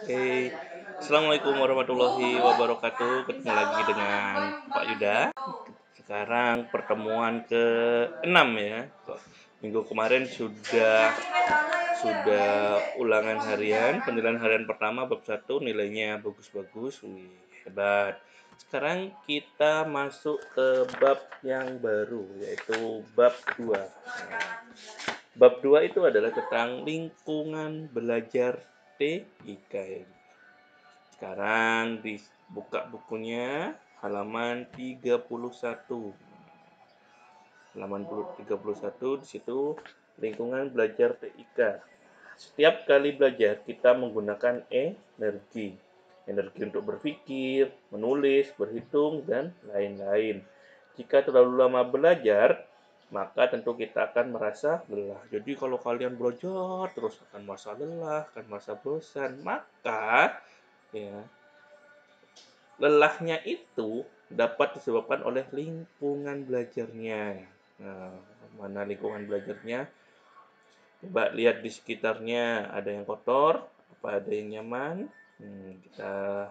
Oke, Assalamualaikum warahmatullahi wabarakatuh. Ketemu lagi dengan Pak Yuda. Sekarang pertemuan ke-6 ya. Minggu kemarin sudah ulangan harian, penilaian harian pertama bab 1, nilainya bagus-bagus, wih, hebat. Sekarang kita masuk ke bab yang baru, yaitu bab 2. Bab 2 itu adalah tentang lingkungan belajar TIK. Sekarang dibuka bukunya halaman 31. Halaman 31 di situ lingkungan belajar TIK. Setiap kali belajar kita menggunakan energi. Energi untuk berpikir, menulis, berhitung, dan lain-lain. Jika terlalu lama belajar, maka tentu kita akan merasa lelah. Jadi kalau kalian belajar terus akan merasa lelah, akan merasa bosan. Maka ya, lelahnya itu dapat disebabkan oleh lingkungan belajarnya. Nah, mana lingkungan belajarnya? Coba lihat di sekitarnya, ada yang kotor, apa ada yang nyaman? Kita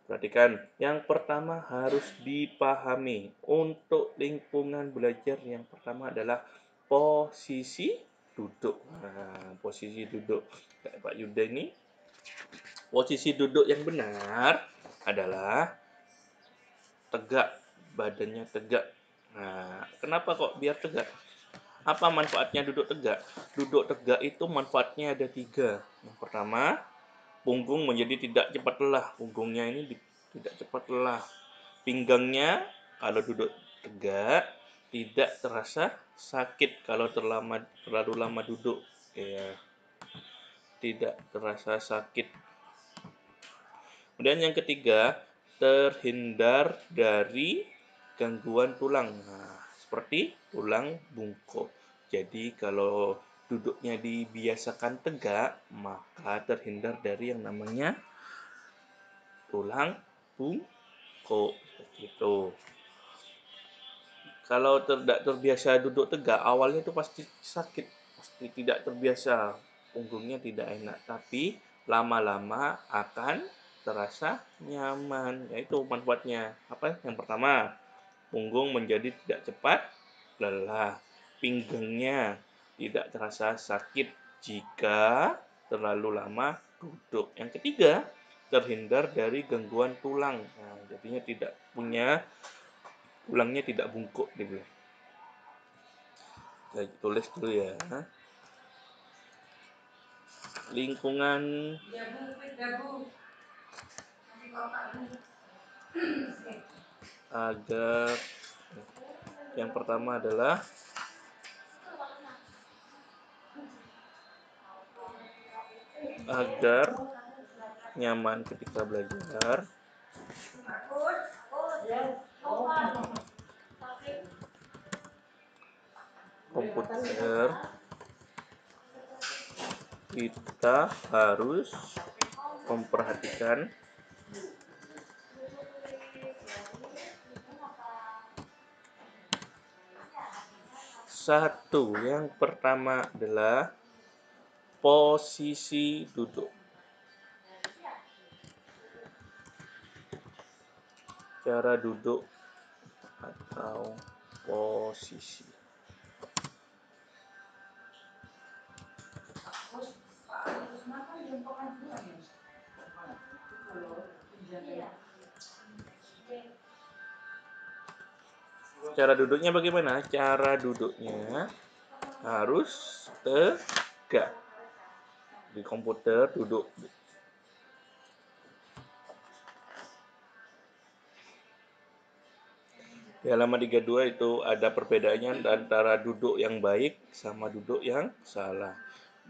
perhatikan. Yang pertama harus dipahami. Untuk lingkungan belajar yang pertama adalah posisi duduk. Nah, posisi duduk kayak Pak Yuda ini. Posisi duduk yang benar adalah tegak, badannya tegak. Nah, kenapa kok biar tegak? Apa manfaatnya duduk tegak? Duduk tegak itu manfaatnya ada 3. Yang pertama, punggung menjadi tidak cepat lelah. Punggungnya ini tidak cepat lelah. Pinggangnya kalau duduk tegak tidak terasa sakit kalau terlalu lama duduk. Ya, tidak terasa sakit. Kemudian yang ketiga, terhindar dari gangguan tulang. Nah, seperti tulang bungkuk. Jadi kalau duduknya dibiasakan tegak, maka terhindar dari yang namanya tulang bungkuk. Gitu. Kalau tidak terbiasa duduk tegak, awalnya itu pasti sakit, pasti tidak terbiasa, punggungnya tidak enak. Tapi lama-lama akan terasa nyaman. Yaitu manfaatnya. Apa? Yang pertama, punggung menjadi tidak cepat lelah. Pinggangnya tidak terasa sakit jika terlalu lama duduk. Yang ketiga, terhindar dari gangguan tulang. Nah, jadinya tulangnya tidak bungkuk gitu. Saya tulis dulu ya. Lingkungan agar yang pertama adalah agar nyaman ketika belajar. Komputer kita harus memperhatikan satu. Yang pertama adalah posisi duduk. Cara duduk atau posisi. Cara duduknya bagaimana? Cara duduknya harus tegak. Di komputer duduk di halaman 32 itu ada perbedaannya antara duduk yang baik sama duduk yang salah.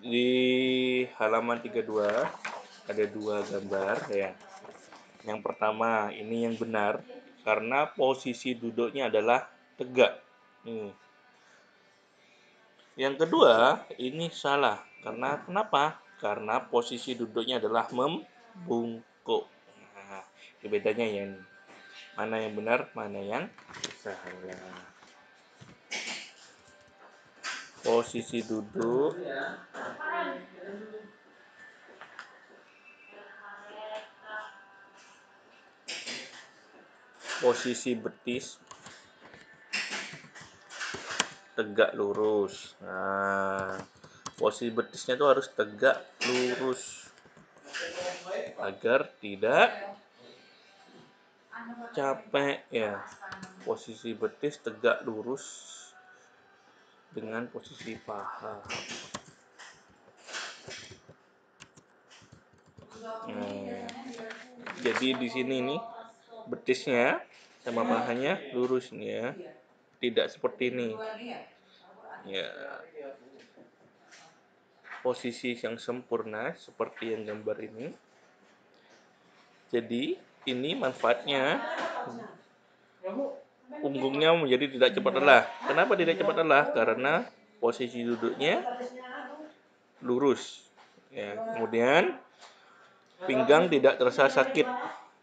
Di halaman 32 ada 2 gambar ya. Yang pertama ini yang benar karena posisi duduknya adalah tegak. Yang kedua ini salah karena kenapa? Karena posisi duduknya adalah membungkuk. Nah, ini bedanya ya ini. Mana yang benar, mana yang salah. Posisi duduk posisi betis tegak lurus. Nah, posisi betisnya itu harus tegak lurus agar tidak capek ya. Posisi betis tegak lurus dengan posisi paha. Jadi di sini nih betisnya sama pahanya lurus nih ya, tidak seperti ini ya. Posisi yang sempurna seperti yang gambar ini. Jadi ini manfaatnya punggungnya menjadi tidak cepat lelah. Kenapa tidak cepat lelah? Karena posisi duduknya lurus ya. Kemudian pinggang tidak terasa sakit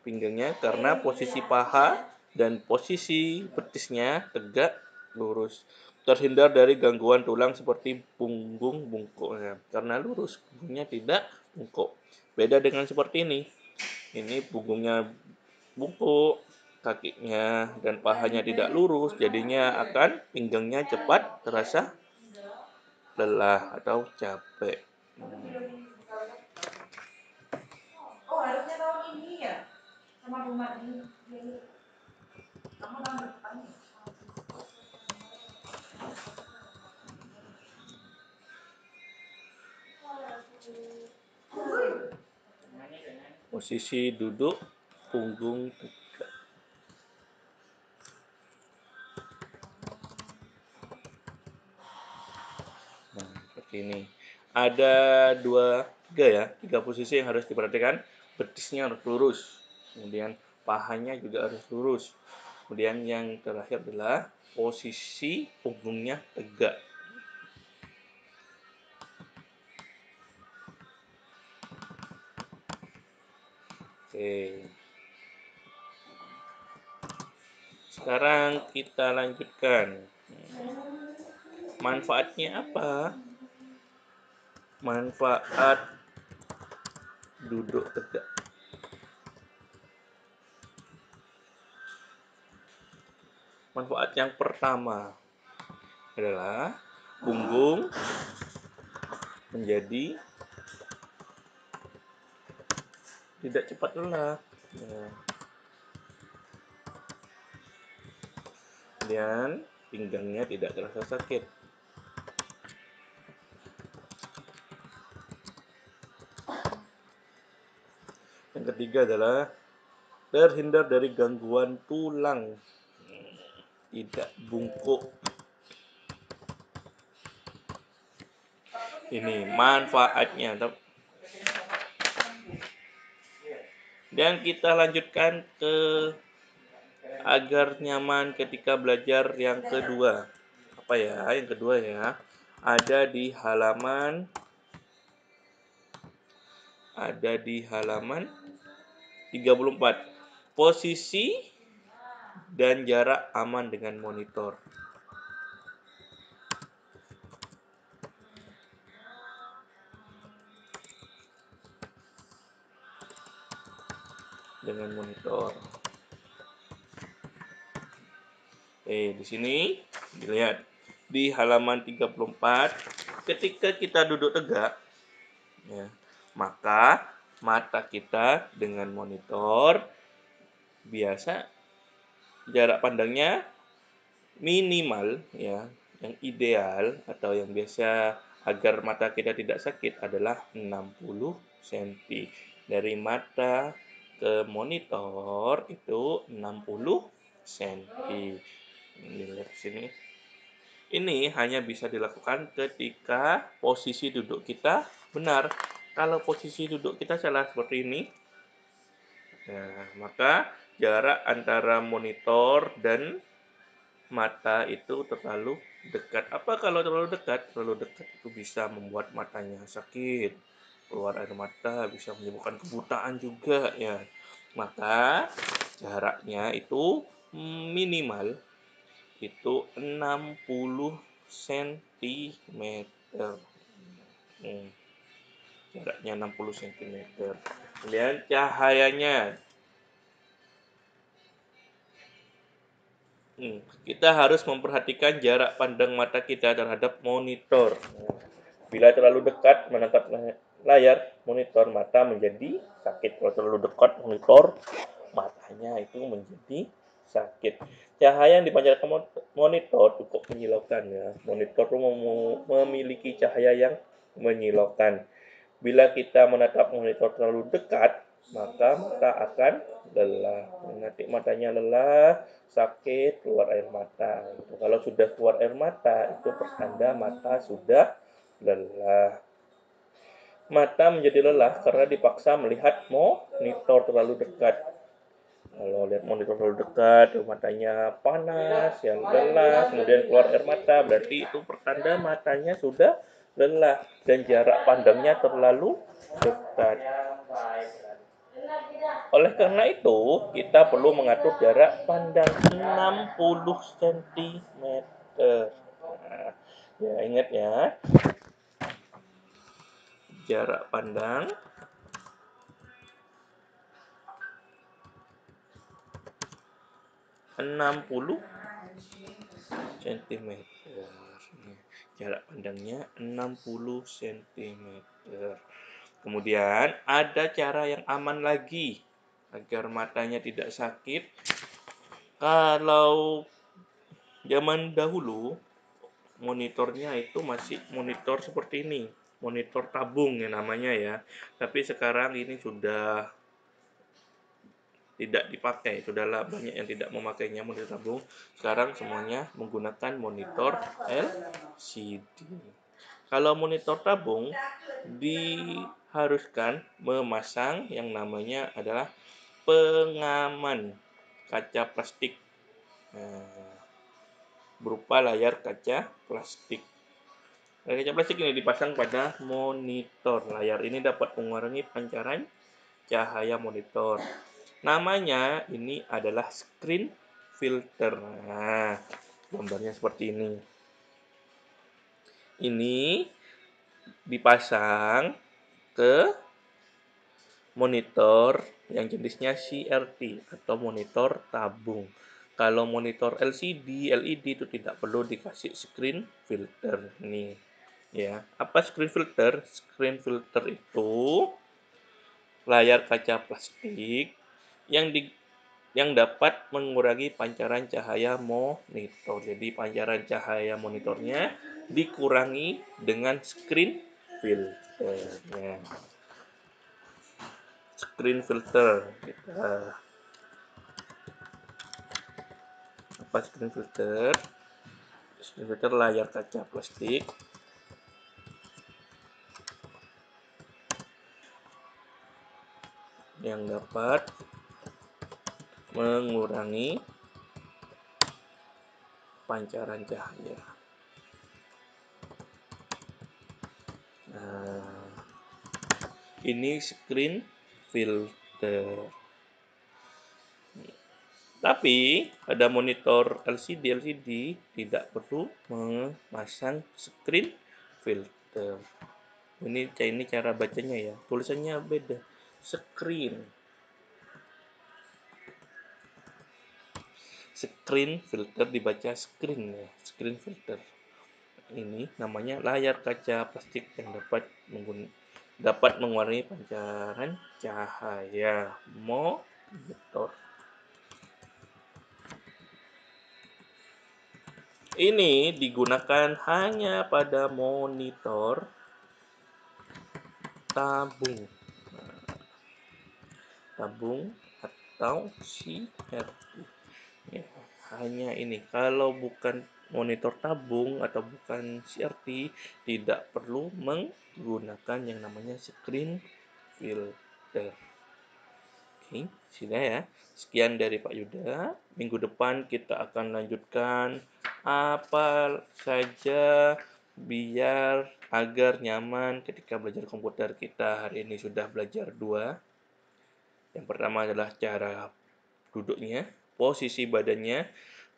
pinggangnya karena posisi paha dan posisi betisnya tegak lurus. Terhindar dari gangguan tulang seperti punggung bungkuk ya. Karena lurus, punggungnya tidak bungkuk. Beda dengan seperti ini. Ini punggungnya bungkuk, kakinya dan pahanya tidak lurus, jadinya akan pinggangnya cepat terasa lelah atau capek. Oh, harusnya tahun ini ya, sama rumah ini. Kamu tahun depan ya? Posisi duduk, punggung tegak. Nah, seperti ini. Ada tiga posisi yang harus diperhatikan. Betisnya harus lurus, kemudian pahanya juga harus lurus. Kemudian yang terakhir adalah posisi punggungnya tegak. Oke. Sekarang kita lanjutkan. Manfaatnya apa? Manfaat duduk tegak. Manfaat yang pertama adalah punggung menjadi tidak cepat lelah. Dan pinggangnya tidak terasa sakit. Yang ketiga adalah terhindar dari gangguan tulang, tidak bungkuk. Ini manfaatnya. Dan kita lanjutkan ke agar nyaman ketika belajar yang kedua. Apa ya? Yang kedua ya. Ada di halaman 34. Posisi dan jarak aman dengan monitor. Dengan monitor. Di sini dilihat di halaman 34, ketika kita duduk tegak ya, maka mata kita dengan monitor biasa jarak pandangnya minimal ya, yang ideal atau yang biasa agar mata kita tidak sakit adalah 60 cm. Dari mata ke monitor itu 60 cm. Lihat sini. Ini hanya bisa dilakukan ketika posisi duduk kita benar. Kalau posisi duduk kita salah seperti ini, nah, maka jarak antara monitor dan mata itu terlalu dekat. Apa kalau terlalu dekat? Terlalu dekat itu bisa membuat matanya sakit, keluar air mata, bisa menyebabkan kebutaan juga ya. Maka jaraknya itu minimal itu 60 cm. Jaraknya 60 cm. Kemudian cahayanya Kita harus memperhatikan jarak pandang mata kita terhadap monitor. Bila terlalu dekat menatap layar monitor, mata menjadi sakit. Kalau terlalu dekat monitor, matanya itu menjadi sakit. Cahaya yang dipancarkan monitor cukup menyilaukan ya. Monitor itu memiliki cahaya yang menyilaukan. Bila kita menatap monitor terlalu dekat, maka mata akan lelah. Nanti matanya lelah, sakit, keluar air mata. Kalau sudah keluar air mata, itu pertanda mata sudah lelah. Mata menjadi lelah karena dipaksa melihat monitor terlalu dekat. Kalau lihat monitor terlalu dekat, matanya panas, yang lelah, kemudian keluar air mata, berarti itu pertanda matanya sudah lelah dan jarak pandangnya terlalu dekat. Oleh karena itu, kita perlu mengatur jarak pandang 60 cm. Nah, ya ingat ya, jarak pandang 60 cm. Jarak pandangnya 60 cm. Kemudian ada cara yang aman lagi agar matanya tidak sakit. Kalau zaman dahulu monitornya itu masih monitor seperti ini, monitor tabung ya namanya ya. Tapi sekarang ini sudah tidak dipakai, sudahlah banyak yang tidak memakainya monitor tabung. Sekarang semuanya menggunakan monitor LCD. Kalau monitor tabung diharuskan memasang yang namanya adalah pengaman kaca plastik, berupa layar kaca plastik. Layar kaca plastik ini dipasang pada monitor. Layar ini dapat mengurangi pancaran cahaya monitor. Namanya ini adalah screen filter. Nah, gambarnya seperti ini. Ini dipasang ke monitor yang jenisnya CRT atau monitor tabung. Kalau monitor LCD, LED itu tidak perlu dikasih screen filter nih. Ya, apa screen filter? Screen filter itu layar kaca plastik yang dapat mengurangi pancaran cahaya monitor. Jadi pancaran cahaya monitornya dikurangi dengan screen filternya. Screen filter. Apa screen filter? Screen filter layar kaca plastik yang dapat mengurangi pancaran cahaya. Nah, ini screen filter. Tapi pada monitor LCD tidak perlu memasang screen filter. Ini cara bacanya ya. Tulisannya beda. Screen filter dibaca screen ya. Screen filter. Ini namanya layar kaca plastik yang dapat mengurangi pancaran cahaya monitor. Ini digunakan hanya pada monitor tabung atau CRT. Ya, hanya ini. Kalau bukan monitor tabung atau bukan CRT, tidak perlu menggunakan yang namanya screen filter. Oke, sudah ya. Sekian dari Pak Yuda. Minggu depan kita akan lanjutkan apa saja biar agar nyaman ketika belajar komputer. Kita hari ini sudah belajar 2. Yang pertama adalah cara duduknya, posisi badannya,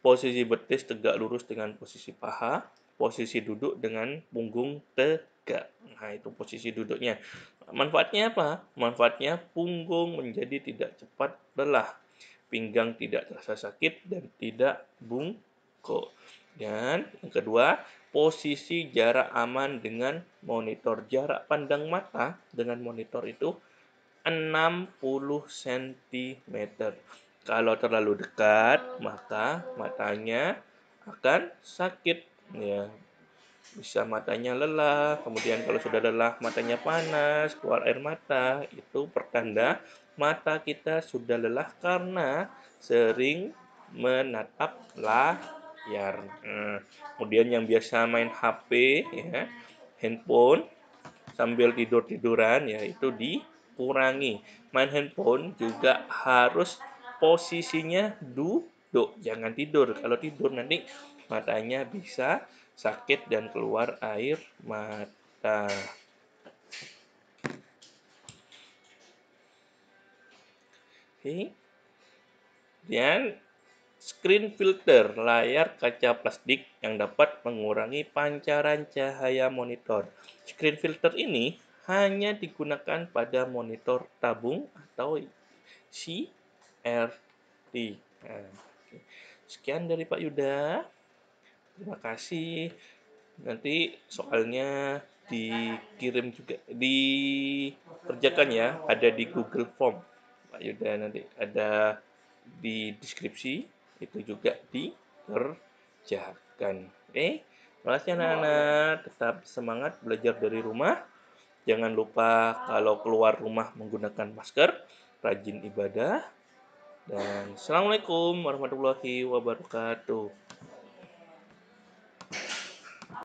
posisi betis tegak lurus dengan posisi paha, posisi duduk dengan punggung tegak. Nah, itu posisi duduknya. Manfaatnya apa? Manfaatnya punggung menjadi tidak cepat lelah. pinggang tidak terasa sakit dan tidak bungkuk. Dan yang kedua, posisi jarak aman dengan monitor. Jarak pandang mata dengan monitor itu 60 sentimeter. Kalau terlalu dekat, maka matanya akan sakit. Ya, bisa matanya lelah, kemudian kalau sudah lelah matanya panas, keluar air mata, itu pertanda mata kita sudah lelah karena sering menatap layar. Kemudian yang biasa main HP, ya, handphone sambil tidur-tiduran, ya itu dikurangi. Main handphone juga harus posisinya duduk, jangan tidur. Kalau tidur nanti matanya bisa sakit dan keluar air mata. Oke. Dan screen filter, layar kaca plastik yang dapat mengurangi pancaran cahaya monitor. Screen filter ini hanya digunakan pada monitor tabung atau CRT. Nah, oke. Sekian dari Pak Yuda. Terima kasih. Nanti soalnya dikirim juga, dikerjakan ya, ada di Google Form. Pak Yuda nanti ada di deskripsi, itu juga dikerjakan. Oke, terima kasih anak-anak. Tetap semangat belajar dari rumah. Jangan lupa kalau keluar rumah menggunakan masker, rajin ibadah, dan Assalamualaikum warahmatullahi wabarakatuh.